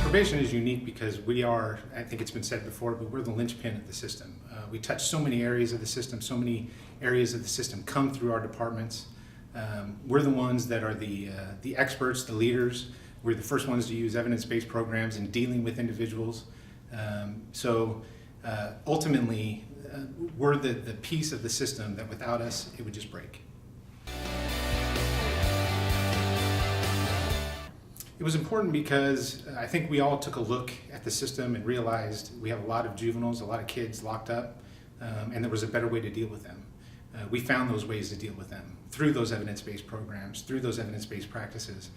Probation is unique because we are, I think it's been said before, but we're the linchpin of the system. We touch so many areas of the system, so many areas of the system come through our departments. We're the ones that are the experts, the leaders. We're the first ones to use evidence-based programs in dealing with individuals. Ultimately, we're the piece of the system that without us, it would just break. It was important because I think we all took a look at the system and realized we have a lot of juveniles, a lot of kids locked up, and there was a better way to deal with them. We found those ways to deal with them through those evidence-based programs, through those evidence-based practices.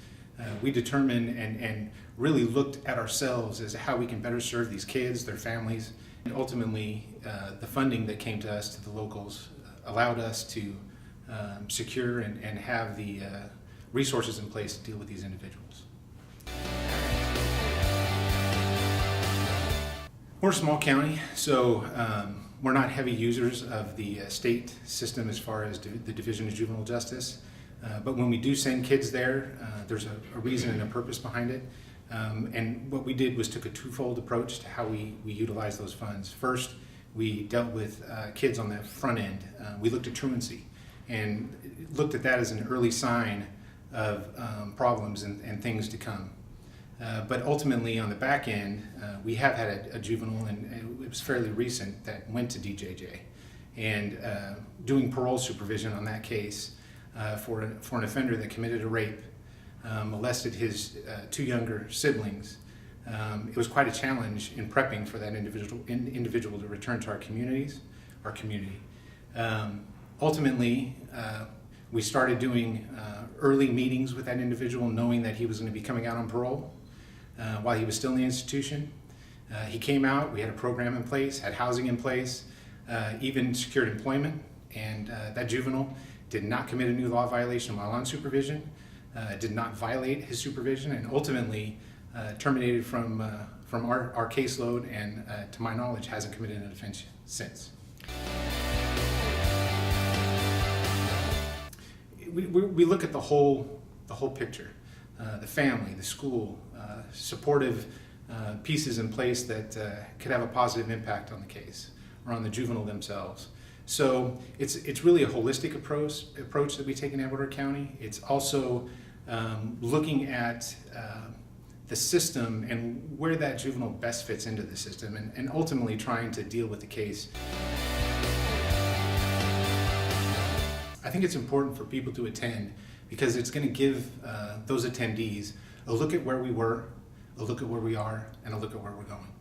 We determined and really looked at ourselves as how we can better serve these kids, their families, and ultimately the funding that came to us, to the locals, allowed us to secure and have the resources in place to deal with these individuals. We're a small county, so we're not heavy users of the state system as far as the Division of Juvenile Justice. But when we do send kids there, there's a reason and a purpose behind it. And what we did was took a twofold approach to how we utilize those funds. First, we dealt with kids on the front end. We looked at truancy and looked at that as an early sign of problems and things to come. But ultimately, on the back end, we have had a juvenile, and it was fairly recent, that went to DJJ. And doing parole supervision on that case for an offender that committed a rape, molested his two younger siblings, it was quite a challenge in prepping for that individual to return to our community. Ultimately, we started doing early meetings with that individual, knowing that he was going to be coming out on parole while he was still in the institution. He came out, we had a program in place, had housing in place, even secured employment, and that juvenile did not commit a new law violation while on supervision, did not violate his supervision, and ultimately terminated from our caseload, and to my knowledge hasn't committed an offense since. We look at the whole picture, the family, the school, supportive pieces in place that could have a positive impact on the case or on the juvenile themselves. So it's really a holistic approach that we take in Edgewater County. It's also looking at the system and where that juvenile best fits into the system, and ultimately trying to deal with the case. I think it's important for people to attend because it's going to give those attendees a look at where we were, a look at where we are, and a look at where we're going.